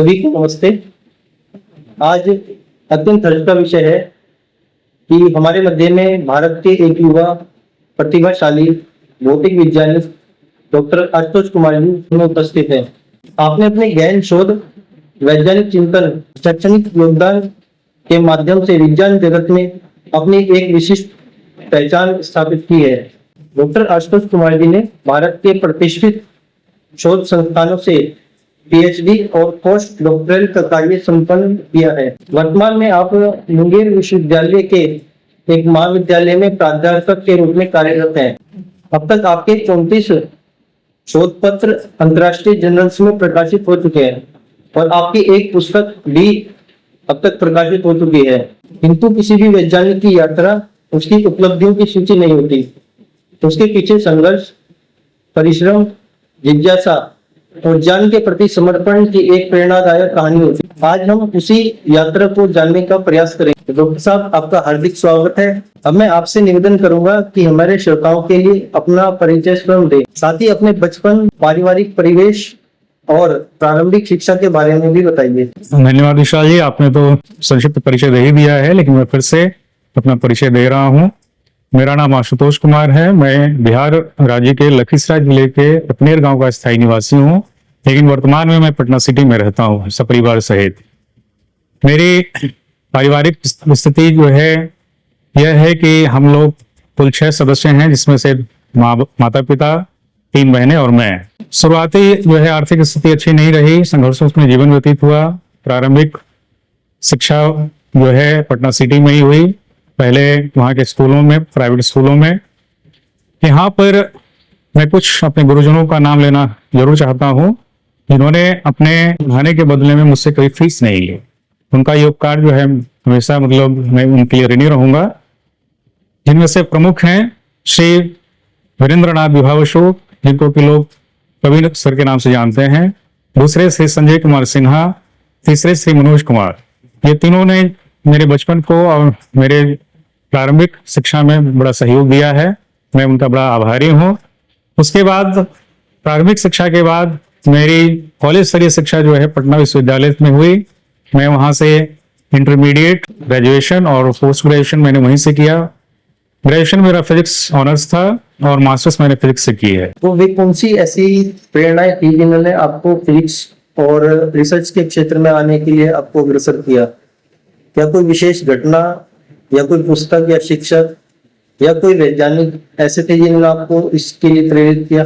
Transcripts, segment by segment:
सभी को नमस्ते। आज अत्यंत हर्ष का विषय है कि हमारे मध्य में भारत के एक युवा प्रतिभाशाली भौतिक वैज्ञानिक डॉक्टर आशुतोष कुमार जी में उपस्थित हैं। आपने अपने गहन शोध, वैज्ञानिक चिंतन, शैक्षणिक योगदान के माध्यम से विज्ञान जगत में अपनी एक विशिष्ट पहचान स्थापित की है। डॉक्टर आशुतोष कुमार जी ने भारत के प्रतिष्ठित शोध संस्थानों से पीएचडी और पोस्ट डॉक्टरल का कार्य संपन्न किया है। वर्तमान में आप मुंगेर विश्वविद्यालय के एक महाविद्यालय में प्राध्यापक के रूप में कार्यरत हैं। अब तक आपके 34 शोध पत्र अंतर्राष्ट्रीय जर्नल्स में प्रकाशित हो चुके हैं और आपकी एक पुस्तक भी अब तक प्रकाशित हो चुकी है। किंतु किसी भी वैज्ञानिक की यात्रा उसकी उपलब्धियों की सूची नहीं होती, तो उसके पीछे संघर्ष, परिश्रम, जिज्ञासा और ज्ञान के प्रति समर्पण की एक प्रेरणादायक कहानी होती है। आज हम उसी यात्रा को जानने का प्रयास करेंगे। डॉक्टर साहब, आपका हार्दिक स्वागत है। अब मैं आपसे निवेदन करूंगा कि हमारे श्रोताओं के लिए अपना परिचय स्वयं दें, साथ ही अपने बचपन, पारिवारिक परिवेश और प्रारंभिक शिक्षा के बारे में भी बताइए। धन्यवाद विशाल जी, आपने तो संक्षिप्त परिचय दे ही दिया है, लेकिन मैं फिर से अपना परिचय दे रहा हूँ। मेरा नाम आशुतोष कुमार है। मैं बिहार राज्य के लखीसराय जिले के अपनेर गांव का स्थायी निवासी हूँ, लेकिन वर्तमान में मैं पटना सिटी में रहता हूँ सपरिवार सहित। मेरी पारिवारिक स्थिति जो है यह है कि हम लोग कुल 6 सदस्य हैं, जिसमें से माता पिता, 3 बहनें और मैं। शुरुआती जो है आर्थिक स्थिति अच्छी नहीं रही, संघर्षों में जीवन व्यतीत हुआ। प्रारंभिक शिक्षा जो है पटना सिटी में ही हुई, पहले वहाँ के स्कूलों में, प्राइवेट स्कूलों में। यहाँ पर मैं कुछ अपने गुरुजनों का नाम लेना जरूर चाहता हूँ, जिन्होंने अपने पढ़ाने के बदले में मुझसे कोई फीस नहीं ली। उनका ये उपकार जो है हमेशा मैं उनके लिए ऋणी रहूंगा। जिनमें से प्रमुख हैं श्री वीरेंद्र नाथ विभावशु, जिनको कि लोग कवि सर के नाम से जानते हैं। दूसरे श्री संजय कुमार सिन्हा, तीसरे श्री मनोज कुमार। ये तीनों ने मेरे बचपन को और मेरे प्रारंभिक शिक्षा में बड़ा सहयोग दिया है। मैं उनका बड़ा आभारी हूँ। उसके बाद प्रारंभिक शिक्षा के बाद मेरी कॉलेज स्तरीय शिक्षा जो है पटना विश्वविद्यालय में हुई। मैं वहाँ से इंटरमीडिएट, ग्रेजुएशन और पोस्ट ग्रेजुएशन मैंने वहीं से किया। ग्रेजुएशन मेरा फिजिक्स ऑनर्स था और मास्टर्स मैंने फिजिक्स से की है। तो वे कौन सी ऐसी प्रेरणाएं थी जिन्होंने आपको फिजिक्स और रिसर्च के क्षेत्र में आने के लिए आपको अग्रसर किया? क्या कोई विशेष घटना या कोई पुस्तक या शिक्षक या कोई वैज्ञानिक ऐसे थे जिन्होंने आपको इसके लिए प्रेरित किया?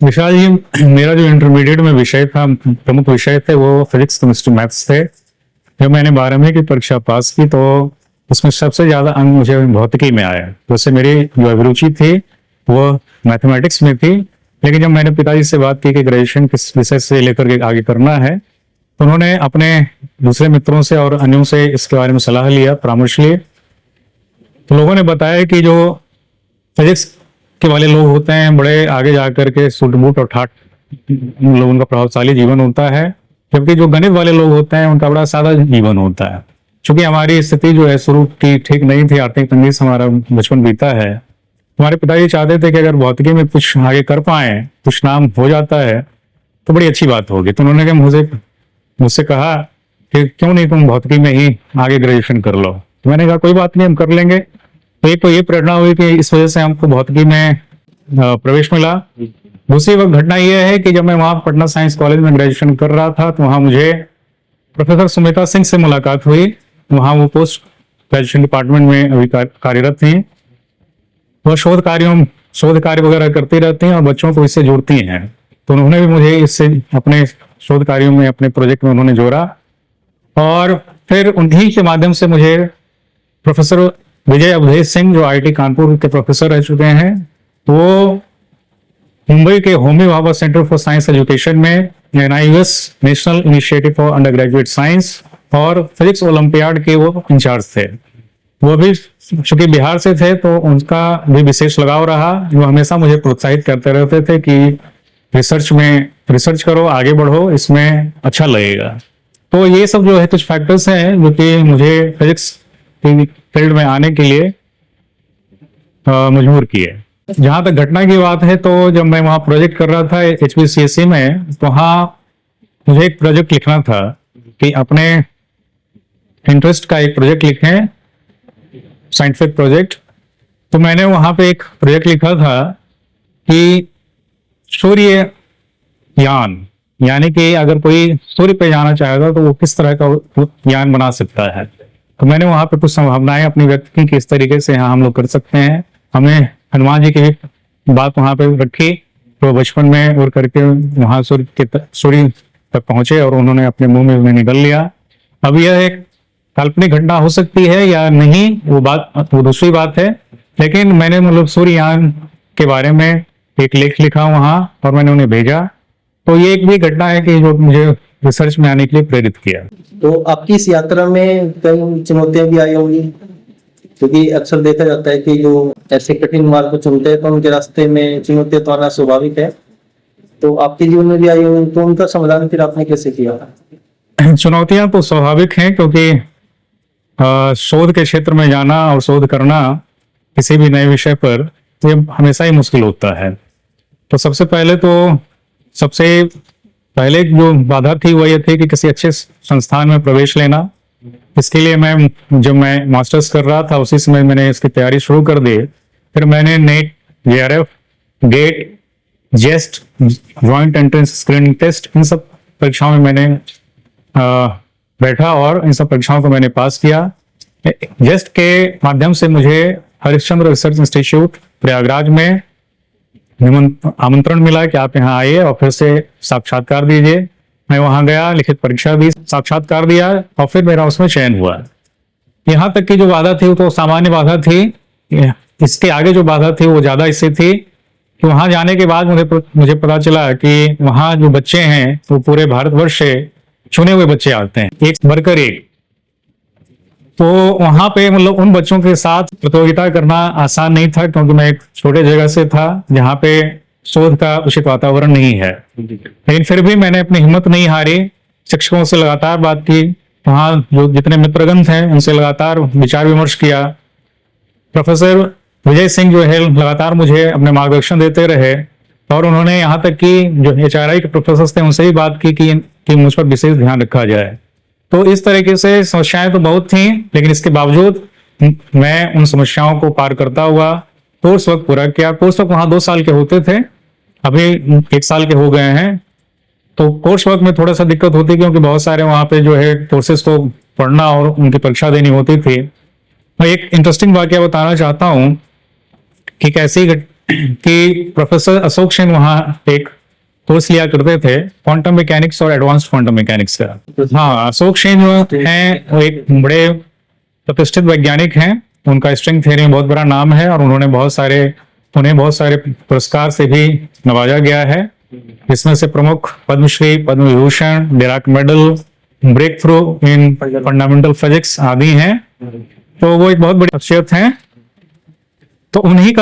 विशाल जी, मेरा जो इंटरमीडिएट में विषय था, प्रमुख विषय थे, वो फिजिक्स, केमिस्ट्री, मैथ्स थे। जब मैंने 12वीं की परीक्षा पास की तो उसमें सबसे ज्यादा अंक मुझे भौतिकी में आया। वैसे मेरी जो अभिरुचि थी वो मैथमेटिक्स में थी, लेकिन जब मैंने पिताजी से बात की कि ग्रेजुएशन किस विषय से लेकर के आगे करना है, तो उन्होंने अपने दूसरे मित्रों से और अन्यों से इसके बारे में सलाह लिया, परामर्श लिए। तो लोगों ने बताया कि जो फिजिक्स के वाले लोग होते हैं, बड़े आगे जाकर के सूट-बूट और ठाट लोगों का प्रभावशाली जीवन होता है, जबकि जो गणित वाले लोग होते हैं उनका बड़ा सादा जीवन होता है। चूंकि हमारी स्थिति जो है शुरू की ठीक नहीं थी, आर्थिक तंगी से हमारा बचपन बीता है। हमारे पिताजी चाहते थे कि अगर भौतिकी में कुछ आगे कर पाए, कुछ नाम हो जाता है तो बड़ी अच्छी बात होगी। तो उन्होंने मुझसे कहा कि क्यों नहीं तुम भौतिकी में ही आगे ग्रेजुएशन कर लो। तो मैंने कहा कोई बात नहीं, हम कर लेंगे। तो एक तो ये प्रेरणा हुई कि इस वजह से हमको भौतिकी में प्रवेश मिला। दूसरी घटना यह है कि जब मैं वहाँ पटना साइंस कॉलेज में ग्रेजुएशन कर रहा था तो वहाँ मुझे प्रोफेसर सुमिता सिंह से मुलाकात हुई। वहाँ वो पोस्ट ग्रेजुएशन डिपार्टमेंट में अभी कार्यरत थी। वह शोध कार्य वगैरह करती रहती हैं और बच्चों को इससे जोड़ती हैं। तो उन्होंने भी मुझे इससे अपने शोध कार्यों में, अपने प्रोजेक्ट में उन्होंने जोड़ा। और फिर उन्हीं के माध्यम से मुझे प्रोफेसर विजय अवधेश सिंह, जो आईआईटी कानपुर के प्रोफेसर रह चुके हैं, वो मुंबई के Homi Bhabha centre for science education में NIUS, national initiative for under graduate science, और फिजिक्स ओलंपियाड के वो इंचार्ज थे। वो भी चूंकि बिहार से थे तो उनका भी विशेष लगाव रहा। वो हमेशा मुझे प्रोत्साहित करते रहते थे कि रिसर्च करो, आगे बढ़ो, इसमें अच्छा लगेगा। तो ये सब जो है कुछ फैक्टर्स हैं जो कि मुझे फिजिक्स की फील्ड में आने के लिए मजबूर किए। जहां तक घटना की बात है, तो जब मैं वहाँ प्रोजेक्ट कर रहा था HPCSE में, तो वहाँ मुझे एक प्रोजेक्ट लिखना था कि अपने इंटरेस्ट का एक प्रोजेक्ट लिखें, साइंटिफिक प्रोजेक्ट। तो मैंने वहां पे एक प्रोजेक्ट लिखा था कि सूर्य यान, यानी कि अगर कोई सूर्य पे जाना चाहेगा तो वो किस तरह का यान बना सकता है। तो मैंने वहां पे कुछ संभावनाएं अपनी व्यक्त की कि इस तरीके से हाँ हम लोग कर सकते हैं। हमने हनुमान जी की भी बात वहां पे रखी, तो बचपन में उड़ करके वहां सूर्य तक पहुंचे और उन्होंने अपने मुंह में उन्हें निगल लिया। अब यह एक काल्पनिक घटना हो सकती है या नहीं, वो दूसरी बात है, लेकिन मैंने मतलब सूर्ययान के बारे में एक लेख लिखा वहां और मैंने उन्हें भेजा। तो ये एक भी घटना है कि जो मुझे रिसर्च में आने के लिए प्रेरित किया। तो आपकी इस यात्रा में कई चुनौतियां भी आई होंगी, क्योंकि अक्सर देखा जाता है कि जो ऐसे कठिन मार्ग को चुनते हैं तो उनके रास्ते में चुनौतियां तो आना स्वाभाविक है। तो आपके जीवन में भी आई होंगी, तो उनका समाधान फिर आपने कैसे किया? चुनौतियां तो स्वाभाविक हैं, क्योंकि शोध के क्षेत्र में जाना और शोध करना किसी भी नए विषय पर तो ये हमेशा ही मुश्किल होता है। तो सबसे पहले जो बाधा थी वो ये थी कि किसी अच्छे संस्थान में प्रवेश लेना। इसके लिए जब मैं मास्टर्स कर रहा था उसी समय मैंने इसकी तैयारी शुरू कर दी। फिर मैंने NET, JRF, GATE, JEST, joint entrance screening test, इन सब परीक्षाओं में मैंने बैठा और इन सब परीक्षाओं को मैंने पास किया। जेस्ट के माध्यम से मुझे हरिश्चंद्र रिसर्च इंस्टीट्यूट प्रयागराज में आमंत्रण मिला कि आप यहाँ आइए और फिर से साक्षात्कार दीजिए। मैं वहां गया, लिखित परीक्षा दी, साक्षात्कार दिया और फिर मेरा उसमें चयन हुआ। यहाँ तक की जो बाधा थी वो तो सामान्य बाधा थी। इसके आगे जो बाधा थी वो ज्यादा इससे थी कि वहां जाने के बाद मुझे पता चला कि वहां जो बच्चे हैं वो पूरे भारतवर्ष से चुने हुए बच्चे आते हैं, एक बढ़कर एक। तो वहां पे मतलब उन बच्चों के साथ प्रतियोगिता करना आसान नहीं था, क्योंकि मैं एक छोटे जगह से था जहाँ पे शोध का उचित वातावरण नहीं है। लेकिन फिर भी मैंने अपनी हिम्मत नहीं हारी, शिक्षकों से लगातार बात की, वहाँ जो जितने मित्रगण थे उनसे लगातार विचार विमर्श किया। प्रोफेसर विजय सिंह जो है लगातार मुझे अपने मार्गदर्शन देते रहे और उन्होंने यहाँ तक कि जो HRI के प्रोफेसर थे उनसे भी बात की कि मुझ पर विशेष ध्यान रखा जाए। तो इस तरीके से समस्याएं तो बहुत थी, लेकिन इसके बावजूद मैं उन समस्याओं को पार करता हुआ कोर्स वर्क पूरा किया। कोर्स वर्क वहाँ 2 साल के होते थे, अभी 1 साल के हो गए हैं। तो कोर्स वर्क में थोड़ा सा दिक्कत होती, क्योंकि बहुत सारे वहाँ पे जो है कोर्सेज को पढ़ना और उनकी परीक्षा देनी होती थी। मैं एक इंटरेस्टिंग वाकया बताना चाहता हूँ कि कैसी कि प्रोफेसर अशोक सेन वहाँ एक कोर्स लिया करते थे क्वांटम मैकेनिक्स और एडवांस्ड क्वांटम मैकेनिक्स का। हाँ, अशोक सेन जो हैं वो एक बड़े प्रतिष्ठित वैज्ञानिक हैं। उनका स्ट्रिंग थ्योरी में बहुत बड़ा नाम है और उन्हें बहुत सारे पुरस्कार से भी नवाजा गया है, जिसमें से प्रमुख Padma Shri, Padma Vibhushan, Dirac medal, breakthrough in fundamental physics आदि हैं। तो वो एक बहुत बड़ी शख्सियत हैं। तो उन्हीं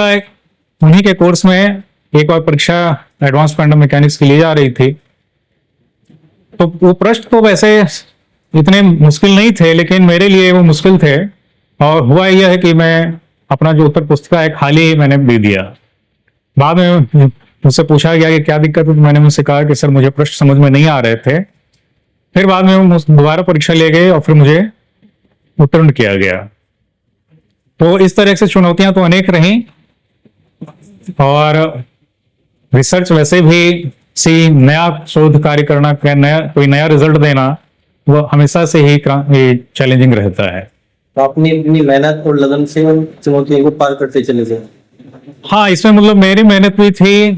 के कोर्स में एक बार परीक्षा एडवांस क्वांटम मैकेनिक्स की ली जा रही थी। तो वो प्रश्न तो वैसे इतने मुश्किल नहीं थे, लेकिन मेरे लिए वो मुश्किल थे। और हुआ यह है कि मैं अपना जो उत्तर पुस्तिका है खाली मैंने दे दिया। बाद में मुझसे पूछा गया कि क्या दिक्कत है, तो मैंने उनसे कहा कि सर मुझे प्रश्न समझ में नहीं आ रहे थे। फिर बाद में दोबारा परीक्षा ले गए और फिर मुझे उत्तीर्ण किया गया। तो इस तरह से चुनौतियां तो अनेक रहीं और रिसर्च वैसे भी नया शोध कार्य करना, कोई नया रिजल्ट देना वो हमेशा से ही चैलेंजिंग रहता है। तो आपने अपनी मेहनत और लगन से उन चुनौतियों को पार करते चले गए। हाँ, इसमें मतलब मेरी मेहनत भी थी।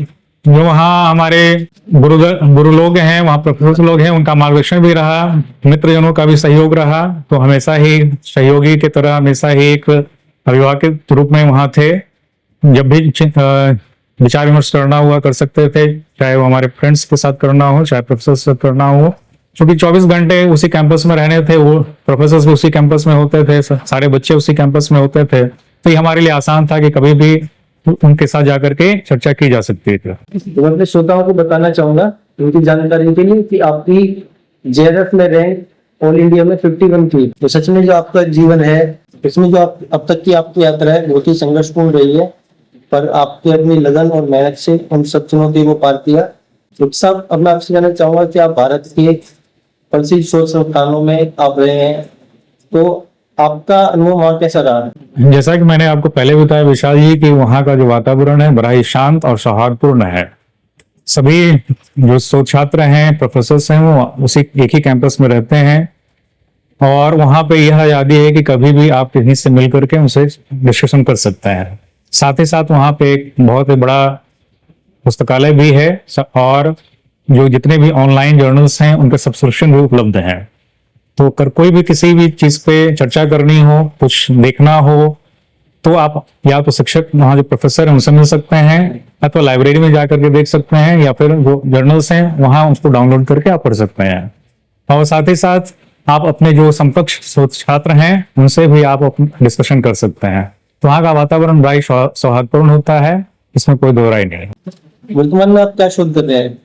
जो वहाँ हमारे गुरु लोग हैं, वहाँ प्रोफेसर लोग हैं, उनका मार्गदर्शन भी रहा, मित्रजनों का भी सहयोग रहा। तो हमेशा ही सहयोगी की तरह, हमेशा ही एक अभिभावक के रूप में वहाँ थे। जब भी विचार विमर्श करना हुआ कर सकते थे, चाहे वो हमारे फ्रेंड्स के साथ करना हो, चाहे प्रोफेसर से करना हो। क्योंकि 24 घंटे उसी कैंपस में रहने थे, वो प्रोफेसर भी उसी कैंपस में होते थे, सारे बच्चे उसी कैंपस में होते थे। तो ये हमारे लिए आसान था कि कभी भी उनके साथ जाकर के चर्चा की जा सकती थी। तो मैं अपने श्रोताओं को बताना चाहूंगा उनकी जानकारी के लिए कि आपकी जेआरएफ में रैंक ऑल इंडिया में 51 थी। तो सच में जो आपका जीवन है, इसमें जो अब तक की आपकी यात्रा है बहुत ही संघर्षपूर्ण रही है, पर आपने अपनी लगन और मेहनत से उन सब चुनौतियों को पार किया डॉक्टर साहब, अब मैं आपसे जानना चाहूंगा कि आप भारत के प्रसिद्ध शोध संस्थानों में आप रहे हैं, तो आपका अनुभव वहाँ कैसा रहा? जैसा कि मैंने आपको पहले बताया विशाल जी कि वहाँ का जो वातावरण है बड़ा ही शांत और सौहार्दपूर्ण है। सभी जो शोध छात्र हैं, प्रोफेसर हैं, वो उसी एक ही कैंपस में रहते हैं और वहाँ पे यह आज़ादी है कि कभी भी आप किसी से मिल करके उनसे डिस्कशन कर सकते हैं। साथ ही साथ वहाँ पे एक बहुत ही बड़ा पुस्तकालय भी है और जो जितने भी ऑनलाइन जर्नल्स हैं उनके सब्सक्रिप्शन भी उपलब्ध हैं। तो कर कोई भी किसी भी चीज पे चर्चा करनी हो, कुछ देखना हो, तो आप या तो शिक्षक वहाँ जो प्रोफेसर हैं उनसे मिल सकते हैं, अथवा लाइब्रेरी में जाकर के देख सकते हैं, या फिर जो जर्नल्स हैं वहाँ उसको डाउनलोड करके आप पढ़ सकते हैं। और साथ ही साथ आप अपने जो समकक्ष शोध छात्र हैं उनसे भी आप डिस्कशन कर सकते हैं। तो वहाँ का वातावरण बड़ा ही सौहार्दपूर्ण होता है, इसमें कोई दो राय नहीं। वर्तमान में आप क्या शोध कर रहे हैं?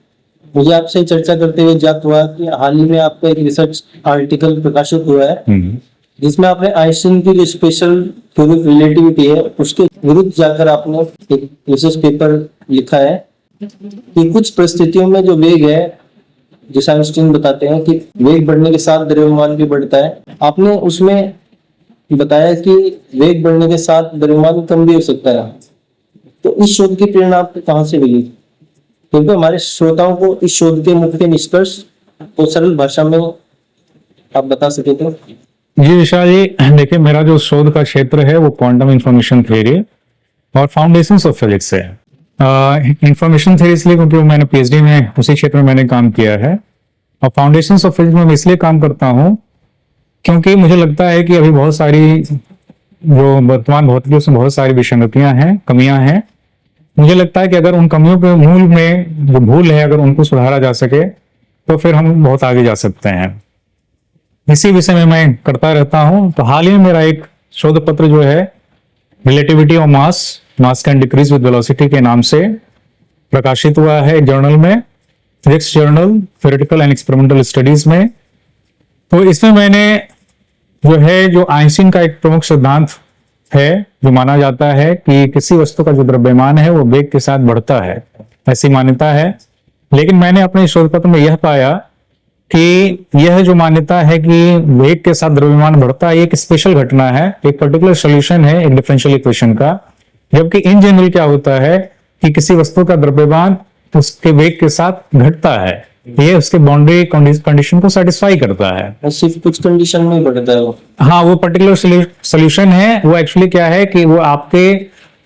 मुझे आपसे चर्चा करते हुए ज्ञात हुआ कि हाल ही में आपका एक रिसर्च आर्टिकल प्रकाशित हुआ है जिसमें आपने आइंस्टीन की जो स्पेशल थ्योरी ऑफ रिलेटिविटी है उसके विरुद्ध जाकर आपने एक रिसर्च पेपर लिखा है कि कुछ परिस्थितियों में जो वेग है, जिसे आइंस्टीन बताते हैं कि वेग बढ़ने के साथ द्रव्यमान भी बढ़ता है, आपने उसमें बताया कि वेग बढ़ने के साथ द्रव्यमान कम भी हो सकता है। तो इस शोध की प्रेरणा आपको कहाँ से मिली? क्योंकि हमारे श्रोताओं को इस शोध के मुख्य निष्कर्ष तो सरल भाषा में आप बता सके तो। जी विशाल जी, देखिए मेरा जो शोध का क्षेत्र है वो क्वांटम इंफॉर्मेशन थ्योरी और फाउंडेशंस ऑफ फिजिक्स है। इंफॉर्मेशन थ्योरी इसलिए क्योंकि मैंने पीएचडी में उसी क्षेत्र में मैंने काम किया है, और फाउंडेशंस ऑफ फिजिक्स में मैं इसलिए काम करता हूँ क्योंकि मुझे लगता है कि अभी बहुत सारी जो वर्तमान भौतिकी उसमें बहुत सारी विसंगतियां हैं, कमियां हैं। मुझे लगता है कि अगर उन कमियों के मूल में जो भूल है अगर उनको सुधारा जा सके तो फिर हम बहुत आगे जा सकते हैं। इसी विषय में मैं करता रहता हूं। तो हाल ही में मेरा एक शोध पत्र जो है relativity of mass can decrease with velocity के नाम से प्रकाशित हुआ है जर्नल में, physics journal theoretical and experimental studies में। तो इसमें मैंने जो आइंस्टीन का एक प्रमुख सिद्धांत है जो माना जाता है कि किसी वस्तु का जो द्रव्यमान है वो वेग के साथ बढ़ता है, ऐसी मान्यता है। लेकिन मैंने अपने शोध पत्र में यह पाया कि यह जो मान्यता है कि वेग के साथ द्रव्यमान बढ़ता है एक स्पेशल घटना है, एक पर्टिकुलर सॉल्यूशन है एक डिफरेंशियल इक्वेशन का। जबकि इन जनरल क्या होता है कि किसी वस्तु का द्रव्यमान उसके वेग के साथ घटता है, ये उसके बाउंड्री कंडीशन को सेटिस्फाई करता है। सिर्फ कुछ कंडीशन में बढ़ता है वो। हाँ, वो पर्टिकुलर सॉल्यूशन है वो एक्चुअली क्या है कि वो आपके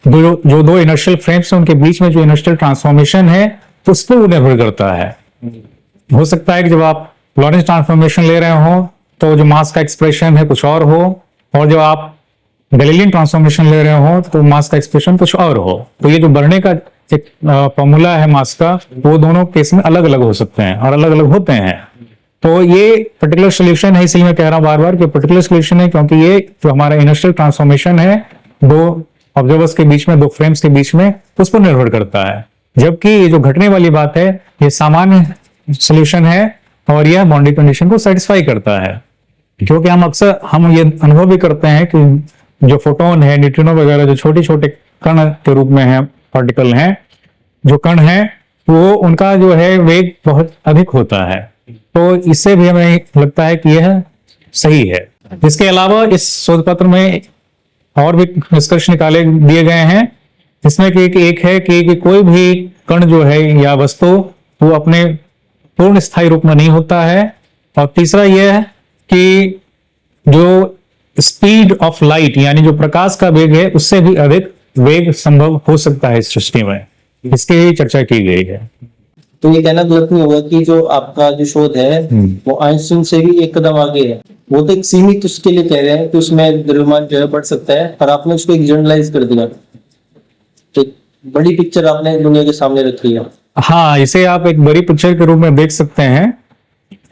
जो दो इनर्शियल फ्रेम्स हैं उनके बीच में जो इनर्शियल ट्रांसफॉर्मेशन है तो उस पर वो निर्भर करता है। हो सकता है कि जब आप लॉरेंस ट्रांसफॉर्मेशन ले रहे हो तो जो मास का एक्सप्रेशन है कुछ और हो, और जब आप गैलीलियन ट्रांसफॉर्मेशन ले रहे हो तो मास का एक्सप्रेशन कुछ और हो। तो ये जो बढ़ने का एक फॉर्मूला है मास का, वो दोनों केस में अलग अलग हो सकते हैं और अलग अलग होते हैं। तो ये पर्टिकुलर सोल्यूशन है, इसलिए मैं कह रहा हूं बार बार कि पर्टिकुलर सोल्यूशन है क्योंकि ये जो हमारा इनर्शियल ट्रांसफॉर्मेशन है दो ऑब्जर्वर्स के बीच में, दो फ्रेम्स के बीच में, उस पर निर्भर करता है। जबकि ये जो घटने वाली बात है ये सामान्य सोल्यूशन है और यह बाउंड्री कंडीशन को सेटिस्फाई करता है। क्योंकि हम ये अनुभव भी करते हैं कि जो फोटोन है, न्यूट्रिनो वगैरह जो छोटे छोटे कण के रूप में है, पार्टिकल हैं, जो कण हैं वो उनका जो है वेग बहुत अधिक होता है। तो इससे भी हमें लगता है कि यह सही है। इसके अलावा इस शोध पत्र में और भी निष्कर्ष निकाले दिए गए हैं, जिसमें कि एक है कि कोई भी कण जो है या वस्तु वो अपने पूर्ण स्थायी रूप में नहीं होता है। और तीसरा यह है कि जो स्पीड ऑफ लाइट यानी जो प्रकाश का वेग है उससे भी अधिक वेग संभव हो सकता है इस सृष्टि में, इसकी चर्चा की गई है। तो ये कहना गलत नहीं होगा कि जो आपका जो शोध है वो आइंस्टीन से भी एक कदम आगे है। वो तो एक सीमित उसके लिए कह रहे हैं कि उसमें द्रव्यमान जो है बढ़ सकता है, पर आपने उसको एक जनरलाइज कर दिया, तो बड़ी पिक्चर आपने दुनिया के सामने रखी है। हाँ, इसे आप एक बड़ी पिक्चर के रूप में देख सकते हैं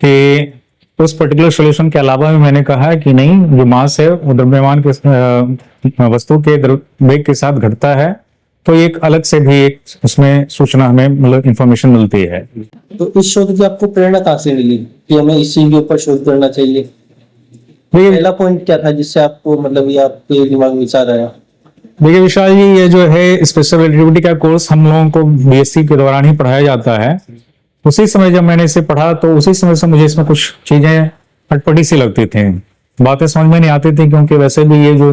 कि उस पर्टिकुलर सॉल्यूशन के अलावा भी मैंने कहा कि नहीं, जो मास है वो द्रव्यमान के वस्तु के वेग के साथ घटता है। तो एक अलग से भी एक उसमें सूचना हमें मतलब इंफॉर्मेशन मिलती है। तो इस शोध की आपको प्रेरणा कहाँ से मिली कि हमें इसी के ऊपर शोध करना चाहिए? पहला पॉइंट क्या था जिससे आपको मतलब ये आपके दिमाग में विचार आया? देखिए विशाल जी, ये जो है स्पेशल रिलेटिविटी का कोर्स हम लोगों को बीएससी के दौरान ही पढ़ाया जाता है। उसी समय जब मैंने इसे पढ़ा तो उसी समय से मुझे इसमें कुछ चीजें अटपटी सी लगती थी, बातें समझ में नहीं आती थी, क्योंकि वैसे भी ये जो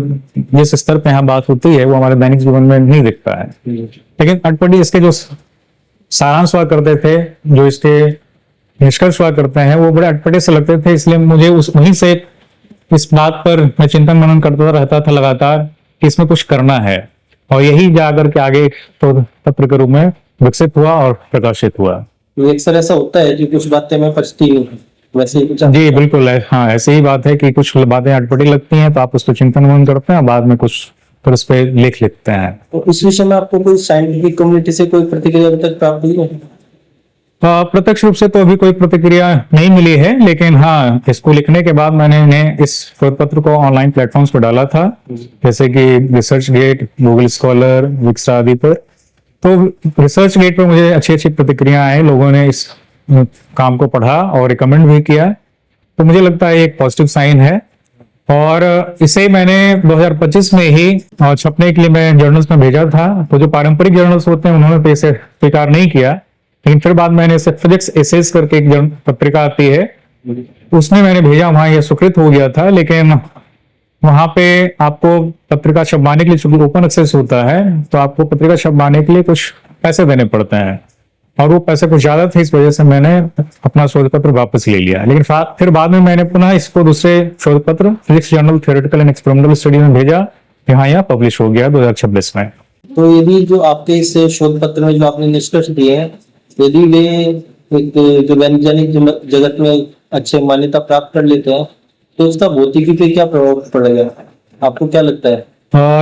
जिस स्तर पे यहाँ बात होती है वो हमारे दैनिक जीवन में नहीं दिखता है। लेकिन अटपटी इसके जो सारांश हुआ करते थे, जो इसके निष्कर्ष हुआ करते हैं, वो बड़े अटपटे से लगते थे। इसलिए मुझे उस वहीं से इस बात पर मैं चिंतन मनन करता रहता था लगातार कि इसमें कुछ करना है, और यही जाकर के आगे शोध पत्र के रूप में विकसित हुआ और प्रकाशित हुआ। तो अक्सर ऐसा होता है कि कुछ बातें मैं पछती नहीं, वैसे ही कुछ जी बिल्कुल है, हाँ ऐसे ही बात है कि कुछ बातें अटपटी लगती हैं तो आप उसको चिंतन मनन करते हैं, बाद में कुछ फिर उस पर लिख लिखते हैं। तो इस विषय में आपको कोई साइंटिफिक कम्युनिटी से कोई प्रतिक्रिया अभी तक प्राप्त हुई है? प्रत्यक्ष रूप से तो अभी कोई प्रतिक्रिया नहीं मिली है, लेकिन हाँ इसको लिखने के बाद मैंने इन्हें इस शोध पत्र को ऑनलाइन प्लेटफॉर्म्स पर डाला था, जैसे कि रिसर्च गेट, गूगल स्कॉलर, विक्सा आदि पर। तो रिसर्च गेट पर मुझे अच्छी अच्छी प्रतिक्रिया आई, लोगों ने इस काम को पढ़ा और रिकमेंड भी किया, तो मुझे लगता है एक पॉजिटिव साइन है। और इसे मैंने 2025 में ही छपने के लिए मैं जर्नल्स में भेजा था, तो जो पारंपरिक जर्नल्स होते हैं उन्होंने तो इसे स्वीकार नहीं किया, लेकिन फिर बाद मैंने इसे फिजिक्स एसेज करके एक पत्रिका आती है उसमें मैंने भेजा, वहां यह स्वीकृत हो गया था। लेकिन वहां पे आपको पत्रिका छपवाने के लिए, चूंकि ओपन एक्सेस होता है, तो आपको पत्रिका छपवाने के लिए कुछ पैसे देने पड़ते हैं, और वो पैसे कुछ ज्यादा थे, इस वजह से मैंने अपना शोध पत्र वापस ले लिया। लेकिन फिर बाद में मैंने पुनः इसको दूसरे शोध पत्र physics journal theoretical and experimental study में भेजा, यहाँ यह पब्लिश हो गया 2026 में। तो यदि जो आपके इस शोध पत्र में जो आपने निष्कर्ष दिए हैं, यदि वे जो वैज्ञानिक जगत में अच्छे मान्यता प्राप्त कर लेते हैं, तो उसका भौतिकी पे क्या प्रभाव पड़ेगा, आपको क्या लगता है?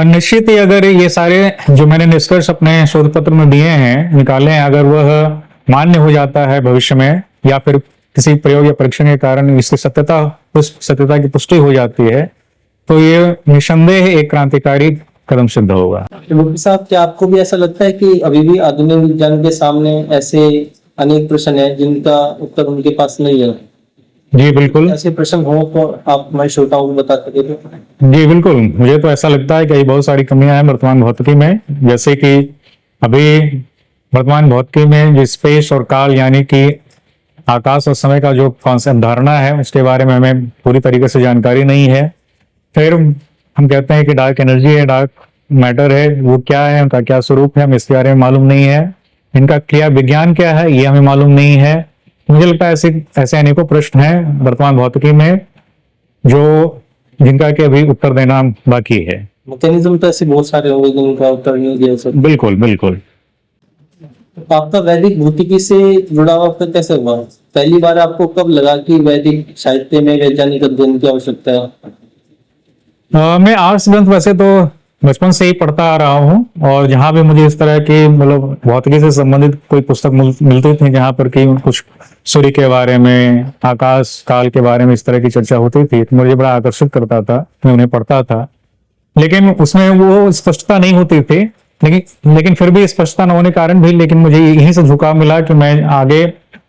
निश्चित ही अगर ये सारे जो मैंने निष्कर्ष अपने शोध पत्र में दिए हैं, निकाले हैं, अगर वह मान्य हो जाता है भविष्य में, या फिर किसी प्रयोग या परीक्षण के कारण इसकी सत्यता की पुष्टि हो जाती है, तो ये निसंदेह एक क्रांतिकारी कदम सिद्ध होगा। डॉक्टर साहब, क्या आपको भी ऐसा लगता है कि अभी भी आधुनिक विज्ञान के सामने ऐसे अनेक प्रश्न हैं जिनका उत्तर उनके पास नहीं है? जी बिल्कुल, ऐसे प्रश्न हो तो आप हमारे श्रोताओं को बता सके तो। जी बिल्कुल, मुझे तो ऐसा लगता है कि बहुत सारी कमियां हैं वर्तमान भौतिकी में, जैसे कि अभी वर्तमान भौतिकी में जो स्पेस और काल यानी कि आकाश और समय का जो कॉन्सेप्ट धारणा है, उसके बारे में हमें पूरी तरीके से जानकारी नहीं है। फिर हम कहते हैं कि डार्क एनर्जी है, डार्क मैटर है, वो क्या है, उनका क्या स्वरूप है, हमें इसके बारे में मालूम नहीं है। इनका क्रिया विज्ञान क्या है, ये हमें मालूम नहीं है। मुझे लगता है ऐसे अनेकों प्रश्न हैं वर्तमान भौतिकी में जिनका कि अभी उत्तर देना बाकी है। मैकेनिज्म तो ऐसे बहुत सारे होंगे जिनका उत्तर नहीं दिया सकता। बिल्कुल बिल्कुल। आपका वैदिक भौतिकी से जुड़ा हुआ आपका कैसे हुआ? पहली बार आपको कब लगा कि वैदिक साहित्य में वैज्ञानिक अध्ययन की आवश्यकता है? मैं आर्ट्स ग्रंथ वैसे तो बचपन से ही पढ़ता आ रहा हूँ, और जहाँ भी मुझे इस तरह की मतलब भौतिकी से संबंधित कोई पुस्तक मिलती थी जहाँ पर कि कुछ सूर्य के बारे में, आकाश काल के बारे में इस तरह की चर्चा होती थी, तो मुझे बड़ा आकर्षित करता था, मैं उन्हें पढ़ता था। लेकिन उसमें वो स्पष्टता नहीं होती थी, लेकिन फिर भी स्पष्टता न होने के कारण भी, लेकिन मुझे यहीं से झुकाव मिला कि मैं आगे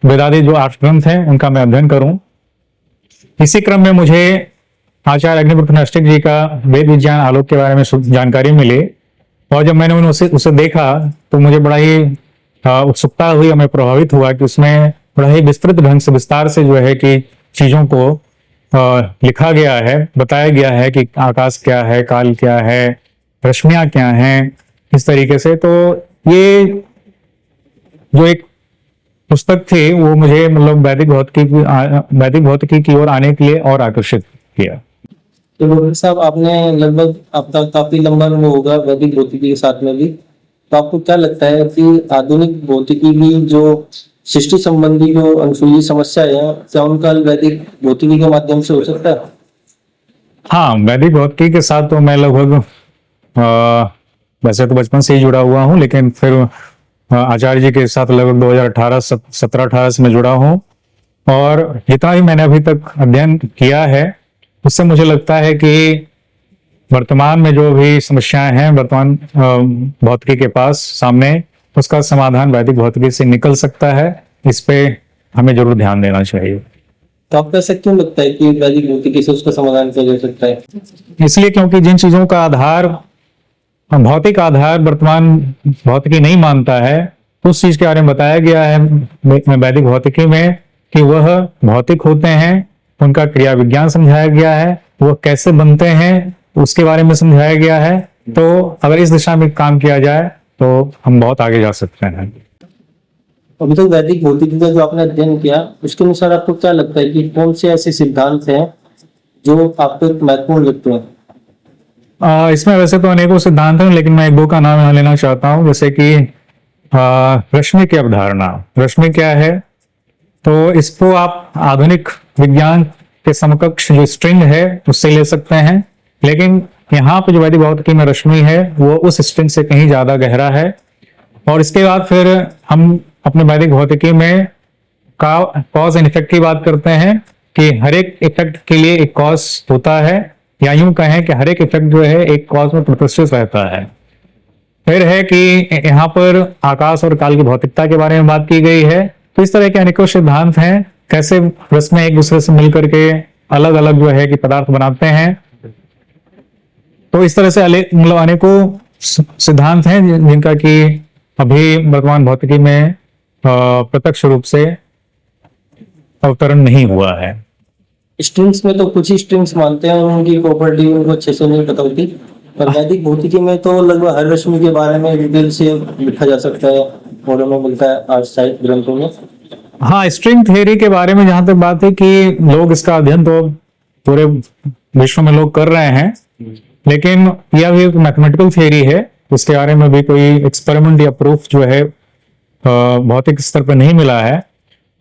वेदादि जो आर्ट्स ग्रंथ हैं उनका मैं अध्ययन करूं। इसी क्रम में मुझे आचार्य अग्निपथ नैष्टिक जी का वेद विज्ञान आलोक के बारे में जानकारी मिली, और जब मैंने उसे देखा तो मुझे बड़ा ही उत्सुकता हुई और मैं प्रभावित हुआ कि उसमें बड़ा ही विस्तृत ढंग से, विस्तार से जो है कि चीजों को लिखा गया है, बताया गया है कि आकाश क्या है, काल क्या है, रश्मियां क्या हैं, इस तरीके से। तो ये जो एक पुस्तक थी वो मुझे मतलब वैदिक भौतिकी की ओर आने के लिए और आकर्षित किया। तो डॉक्टर साहब, आपने लगभग आपका काफी लंबा अनुभव होगा वैदिक भौतिकी के साथ में भी, तो आपको क्या लगता है कि आधुनिक भौतिकी की जो सृष्टि संबंधी जो अनसुलझी समस्या है, क्या उनका वैदिक भौतिकी के माध्यम से हो सकता है? हाँ, वैदिक भौतिकी के साथ तो मैं लगभग वैसे तो बचपन से ही जुड़ा हुआ हूँ, लेकिन फिर आचार्य जी के साथ लगभग 2017-18 में जुड़ा हूँ, और जितना भी मैंने अभी तक अध्ययन किया है उससे मुझे लगता है कि वर्तमान में जो भी समस्याएं हैं वर्तमान भौतिकी के पास सामने, उसका समाधान वैदिक भौतिकी से निकल सकता है। इस पे हमें जरूर ध्यान देना चाहिए। तो आपको ऐसा क्यों लगता है कि वैदिक भौतिकी से उसका समाधान किया जा सकता है? इसलिए क्योंकि जिन चीजों का आधार, भौतिक आधार वर्तमान भौतिकी नहीं मानता है, उस चीज के बारे में बताया गया है वैदिक भौतिकी में कि वह भौतिक होते हैं, उनका क्रिया विज्ञान समझाया गया है, वह कैसे बनते हैं उसके बारे में समझाया गया है। तो अगर इस दिशा में काम किया जाए तो हम बहुत आगे जा सकते हैं। अभी तक वैदिक भौतिकी का जो आपने अध्ययन किया उसके अनुसार आपको क्या लगता है कि कौन से ऐसे सिद्धांत हैं जो आपको महत्वपूर्ण लगते हैं? इसमें वैसे तो अनेकों सिद्धांत हैं, लेकिन मैं एक दो का नाम यहाँ लेना चाहता हूँ। जैसे कि रश्मि की अवधारणा। रश्मि क्या है? तो इसको आप आधुनिक विज्ञान के समकक्ष जो स्ट्रिंग है उससे ले सकते हैं, लेकिन यहाँ पे जो वैदिक भौतिकी में रश्मि है वो उस स्ट्रिंग से कहीं ज्यादा गहरा है। और इसके बाद फिर हम अपने वैदिक भौतिकी में कॉज एंड इफेक्ट की बात करते हैं कि हर एक इफेक्ट के लिए एक कॉज होता है, या यूं कहें कि हर एक इफेक्ट जो है एक कॉज में प्रतिष्ठित रहता है। फिर है कि यहाँ पर आकाश और काल की भौतिकता के बारे में बात की गई है। तो इस तरह के अनेकों सिद्धांत हैं, कैसे रस्में एक दूसरे से मिलकर के अलग अलग जो है कि पदार्थ बनाते हैं। तो इस तरह से मतलब अनेकों सिद्धांत हैं जिनका कि अभी वर्तमान भौतिकी में प्रत्यक्ष रूप से अवतरण नहीं हुआ है। स्ट्रिंग्स में तो कुछ ही स्ट्रिंग्स मानते हैं और उनकी प्रॉपर्टी उनको अच्छे से नहीं पता होती, पर वैदिक भौतिकी में तो लगभग हर रश्मि के बारे में डिटेल से लिखा जा सकता है और हमें मिलता है आज साहित्य ग्रंथों में। हाँ, स्ट्रिंग थ्योरी के बारे में जहां तक बात है कि लोग इसका अध्ययन तो पूरे विश्व में लोग कर रहे हैं, लेकिन यह भी एक मैथमेटिकल थ्योरी है। इसके बारे में भी कोई एक्सपेरिमेंट या प्रूफ जो है भौतिक स्तर पर नहीं मिला है।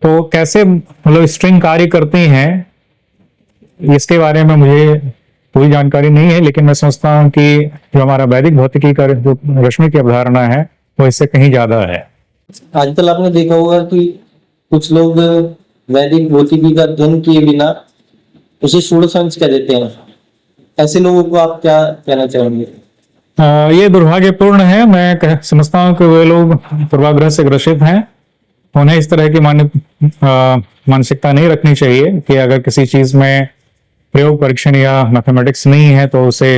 तो कैसे मतलब स्ट्रिंग कार्य करती हैं इसके बारे में मुझे कोई जानकारी नहीं है, लेकिन मैं समझता हूँ कि जो हमारा वैदिक भौतिकी का जो रश्मि की अवधारणा है वो इससे कहीं ज्यादा है। आजकल आपने देखा होगा कि कुछ लोग वैदिक भौतिकी का अध्ययन किए बिना उसे षोडशांश कह देते हैं। ऐसे लोगों को आप क्या कहना चाहेंगे? ये दुर्भाग्यपूर्ण है। मैं समझता हूँ कि वे लोग पूर्वाग्रह से ग्रसित हैं। उन्हें इस तरह की मानसिकता नहीं रखनी चाहिए कि अगर किसी चीज में प्रयोग परीक्षण या मैथमेटिक्स नहीं है तो उसे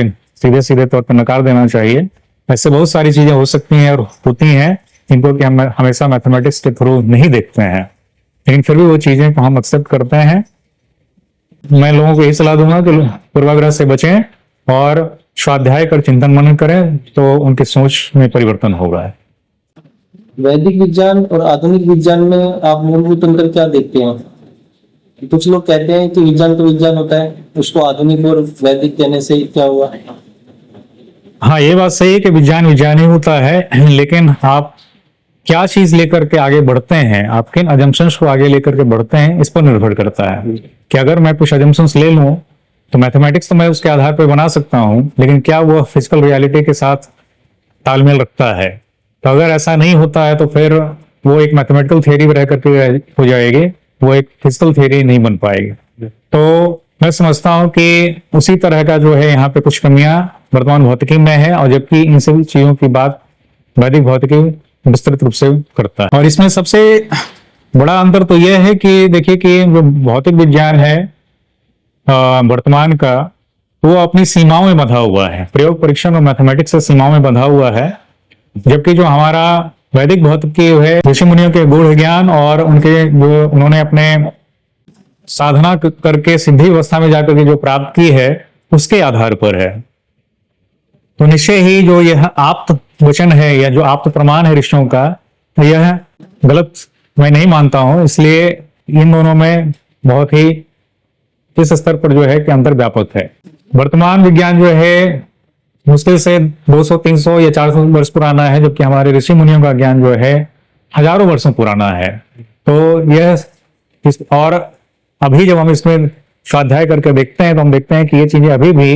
सीधे सीधे तौर पर नकार देना चाहिए। ऐसे बहुत सारी चीजें हो सकती हैं और होती हैं जिनको कि हम हमेशा मैथमेटिक्स के थ्रू नहीं देखते हैं, लेकिन फिर भी वो चीजें को हम एक्सेप्ट करते हैं। मैं लोगों को यही सलाह दूंगा कि पूर्वाग्रह से बचें और स्वाध्याय कर चिंतन मनन करें, तो उनकी सोच में परिवर्तन होगा। वैदिक विज्ञान और आधुनिक विज्ञान में आप मूलभूत अंतर क्या देखते हैं? कुछ लोग कहते हैं कि विज्ञान तो विज्ञान होता है, उसको आधुनिक और वैदिक कहने से क्या हुआ? हाँ, ये बात सही है कि विज्ञान विज्ञान ही होता है, लेकिन आप क्या चीज लेकर के आगे बढ़ते हैं, आप किन अजम्पशंस को आगे लेकर के बढ़ते हैं, इस पर निर्भर करता है। कि अगर मैं कुछ अजम्पशंस ले लूं तो मैथमेटिक्स तो मैं उसके आधार पर बना सकता हूं, लेकिन क्या वो फिजिकल रियलिटी के साथ तालमेल रखता है? तो अगर ऐसा नहीं होता है तो फिर वो एक मैथमेटिकल थ्योरी रह करके हो जाएगी, वो एक फिजिकल थ्योरी नहीं बन पाएगी। तो मैं समझता हूँ कि उसी तरह का जो है यहाँ पे कुछ कमियां वर्तमान भौतिकी में है, और जबकि इन सभी चीजों की बात वैदिक भौतिकी विस्तृत रूप से करता है। और इसमें सबसे बड़ा अंतर तो यह है कि देखिए कि जो भौतिक विज्ञान है वर्तमान का, वो अपनी सीमाओं में बंधा हुआ है, प्रयोग परीक्षण और मैथमेटिक्स से सीमाओं में बंधा हुआ है। जबकि जो हमारा वैदिक भौतिकी है ऋषि मुनियों के गूढ़ ज्ञान और उनके जो उन्होंने अपने साधना करके सिद्धि अवस्था में जाकर के जो प्राप्त की है उसके आधार पर है। तो निश्चय ही जो यह आप्त वचन है या जो आप्त प्रमाण है ऋषियों का, यह गलत मैं नहीं मानता हूं। इसलिए इन दोनों में बहुत ही इस स्तर पर जो है कि अंतर व्यापक है। वर्तमान विज्ञान जो है मुश्किल से 200, 300 या 400 वर्ष पुराना है, जबकि हमारे ऋषि मुनियों का ज्ञान जो है हजारों वर्षों पुराना है। तो यह और अभी जब हम इसमें स्वाध्याय करके देखते हैं तो हम देखते हैं कि ये चीजें अभी भी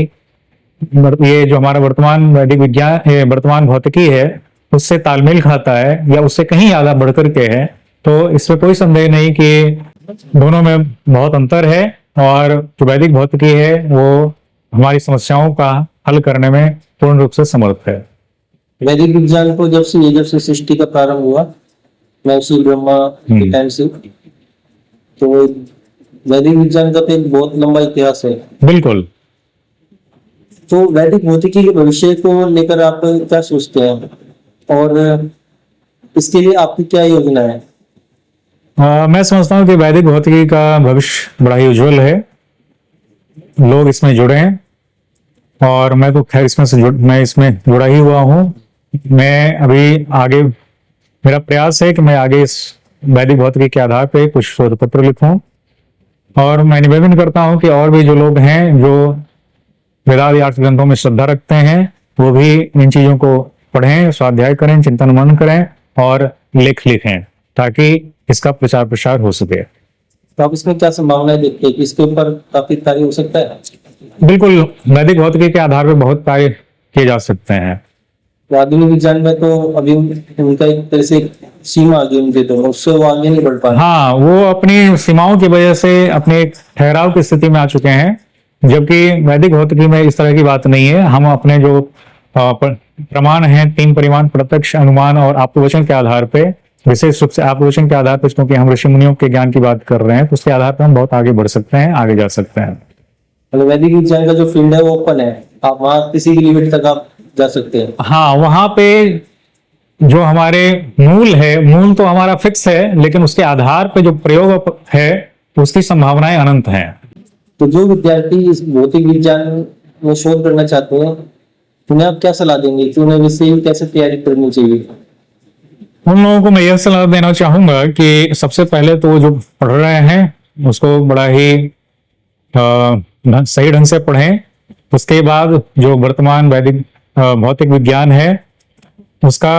ये जो हमारा वर्तमान वैदिक विज्ञान वर्तमान भौतिकी है उससे तालमेल खाता है या उससे कहीं ज्यादा बढ़कर के है। तो इसमें कोई संदेह नहीं कि दोनों में बहुत अंतर है, और जो वैदिक भौतिकी है वो हमारी समस्याओं का हल करने में पूर्ण रूप से समर्थ है। वैदिक विज्ञान को जब से सृष्टि का प्रारंभ हुआ, महर्षि ब्रह्मा के टाइम से, तो वैदिक विज्ञान का तो एक बहुत लंबा इतिहास है। बिल्कुल। तो वैदिक भौतिकी के भविष्य को लेकर आप क्या सोचते हैं, और इसके लिए आपकी क्या योजना है? मैं समझता हूँ कि वैदिक भौतिकी का भविष्य बड़ा ही उज्जवल है। लोग इसमें जुड़े हैं और मैं तो खैर मैं इसमें जुड़ा ही हुआ हूँ। मैं अभी आगे, मेरा प्रयास है कि मैं आगे इस वैदिक भौतिकी के आधार पे कुछ शोध पत्र लिखूं, और मैं निवेदन करता हूं कि और भी जो लोग हैं जो वेदादि आर्ष ग्रंथों में श्रद्धा रखते हैं वो भी इन चीजों को पढ़ें, स्वाध्याय करें, चिंतन मनन करें और लेख लिखें, ताकि इसका प्रचार प्रसार हो सके। तो आप इसमें क्या संभावनाएं देखते हैं कि इसके ऊपर काफी कार्य हो सकता है? बिल्कुल, वैदिक भौतिकी के आधार पर बहुत कार्य किए जा सकते हैं। तो आधुनिक विज्ञान में तो अभी उनका एक तरह से सीमा आ गई उनके, तो उससे वो आगे नहीं बढ़ पा रहे। हाँ, वो अपनी सीमाओं की वजह से अपने एक ठहराव की स्थिति में आ चुके हैं, जबकि वैदिक भौतिकी में इस तरह की बात नहीं है। हम अपने जो प्रमाण हैं, 3 परिमाण, प्रत्यक्ष, अनुमान और आप्तवचन के आधार पे, विशेष रूप से आप्तवचन के आधार पर, क्योंकि हम ऋषि मुनियों के ज्ञान की बात कर रहे हैं, तो उसके आधार पर हम बहुत आगे बढ़ सकते हैं, आगे जा सकते हैं। मतलब वैदिक विज्ञान का जो फील्ड है वो ओपन है, आप वहाँ किसी भी लिमिट तक आप जा सकते हैं। हाँ, वहां पे जो हमारे मूल तो हमारा फिक्स है, लेकिन उसके आधार पे जो प्रयोग है उसकी संभावनाएं अनंत हैं। तो जो विद्यार्थी इस भौतिक विज्ञान में शोध करना चाहते हैं, उन्हें आप क्या सलाह देंगे कि उन्हें विषय कैसे तैयारी करनी चाहिए? उन लोगों को मैं यह सलाह देना चाहूंगा कि सबसे पहले तो जो पढ़ रहे हैं उसको बड़ा ही सही ढंग से पढ़ें। उसके बाद जो वर्तमान वैदिक भौतिक विज्ञान है उसका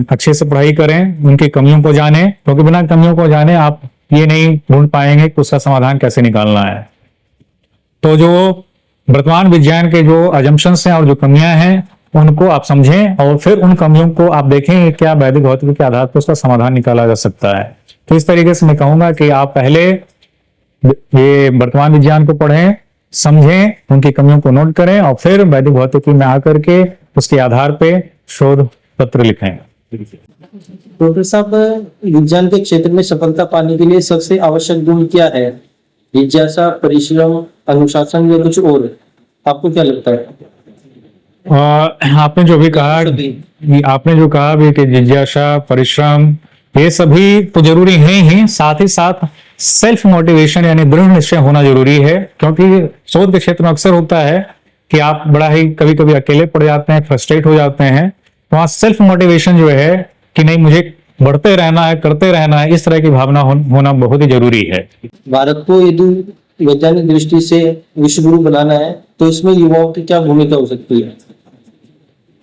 अच्छे से पढ़ाई करें, उनकी कमियों को जानें, क्योंकि बिना कमियों को जाने आप ये नहीं ढूंढ पाएंगे कि उसका समाधान कैसे निकालना है। तो जो वर्तमान विज्ञान के जो अजम्पशंस हैं और जो कमियां हैं उनको आप समझें, और फिर उन कमियों को आप देखें क्या वैदिक भौतिकी के आधार पर उसका समाधान निकाला जा सकता है। तो इस तरीके से मैं कहूंगा कि आप पहले ये वर्तमान विज्ञान को पढ़ें, समझें, उनकी कमियों को नोट करें, और फिर वैदिक भौतिकी में आकर के उसके आधार पे शोध पत्र लिखें। डॉक्टर साहब, विज्ञान के क्षेत्र में सफलता पाने के लिए सबसे आवश्यक गुण क्या है? जिज्ञासा, परिश्रम, अनुशासन या कुछ और? आपको क्या लगता है? आपने जो कहा भी कि जिज्ञासा, परिश्रम, ये सभी तो जरूरी है ही, साथ ही साथ सेल्फ मोटिवेशन यानी दृढ़ निश्चय होना जरूरी है। क्योंकि शोध के क्षेत्र में अक्सर होता है कि आप बड़ा ही कभी कभी अकेले पड़ जाते हैं, फ्रस्ट्रेट हो जाते हैं, तो वहां सेल्फ मोटिवेशन जो है कि नहीं मुझे बढ़ते रहना है, करते रहना है, इस तरह की भावना होना बहुत ही जरूरी है। भारत को यदि वैज्ञानिक दृष्टि से विश्व गुरु बनाना है तो इसमें युवाओं की क्या भूमिका हो सकती है?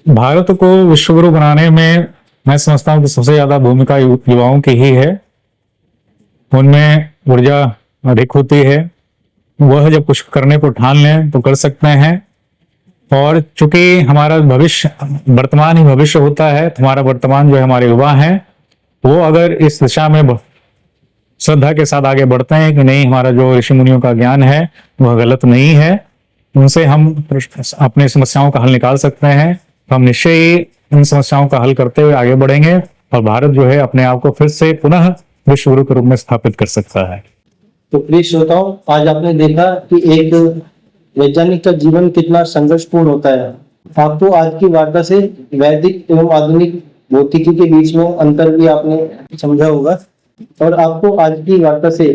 भारत को विश्व गुरु बनाने में मैं समझता हूँ कि सबसे ज्यादा भूमिका युवाओं की ही है। उनमें ऊर्जा अधिक होती है, वह जब कुछ करने को ठान लें तो कर सकते हैं। और चूंकि हमारा भविष्य वर्तमान ही भविष्य होता है, तो हमारा वर्तमान जो है हमारे युवा हैं, वो अगर इस दिशा में श्रद्धा के साथ आगे बढ़ते हैं कि नहीं हमारा जो ऋषि मुनियों का ज्ञान है वह गलत नहीं है, उनसे हम अपनी समस्याओं का हल निकाल सकते हैं, तो हम निश्चय ही इन समस्याओं का हल करते हुए आगे बढ़ेंगे और भारत जो है अपने आप को फिर से पुनः विश्व गुरु के रूप में स्थापित कर सकता है। तो प्रिय श्रोताओं, आज आपने देखा कि एक वैज्ञानिक का जीवन कितना संघर्षपूर्ण होता है। आपको आज की वार्ता से वैदिक एवं आधुनिक भौतिकी के बीच में अंतर भी आपने समझा होगा, और आपको आज की वार्ता से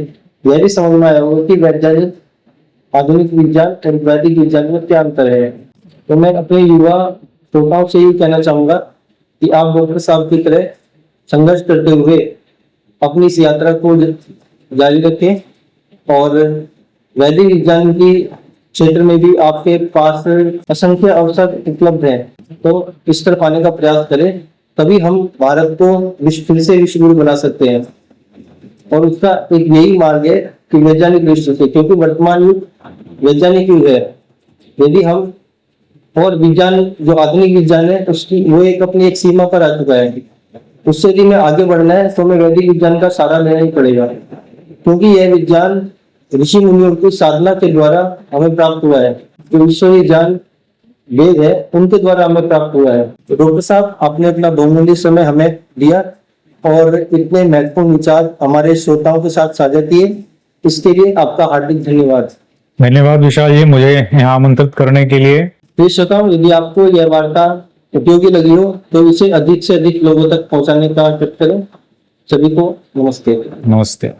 यह भी समझ में आया होगा कि वैज्ञानिक, आधुनिक विज्ञान और वैदिक विज्ञान में क्या अंतर है। तो मैं अपने युवा श्रोताओं से ये कहना चाहूंगा कि आप डॉक्टर साहब की तरह संघर्ष करते हुए अपनी इस यात्रा को जारी रखें और वैदिक विज्ञान की क्षेत्र में भी आपके पास असंख्य अवसर उपलब्ध हैं, तो इस तरफ आने का प्रयास करें, तभी हम भारत को फिर से विश्व गुरु बना सकते हैं। और उसका एक यही मार्ग है कि वैज्ञानिक दृष्टि से, क्योंकि वर्तमान युग वैज्ञानिक युग है। यदि हम और विज्ञान जो आधुनिक विज्ञान है उसकी वो अपनी एक सीमा पर आ चुका है, उससे यदि हमें आगे बढ़ना है तो हमें वैदिक विज्ञान का सहारा लेना ही पड़ेगा, क्योंकि यह विज्ञान ऋषि मुनियों की साधना के द्वारा हमें प्राप्त हुआ है। जो ईश्वरीय ज्ञान वेद है उनके द्वारा हमें प्राप्त हुआ है। तो डॉक्टर साहब, आपने अपना बहुमूल्य समय हमें दिया और इतने महत्वपूर्ण विचार हमारे श्रोताओं के साथ साझा किए, इसके लिए आपका हार्दिक धन्यवाद। धन्यवाद विशाल जी, मुझे यहाँ आमंत्रित करने के लिए। प्रिय श्रोताओं, यदि आपको यह वार्ता उपयोगी लगी हो तो इसे अधिक से अधिक लोगों तक पहुंचाने का प्रयत्न करें। सभी को नमस्ते। नमस्ते।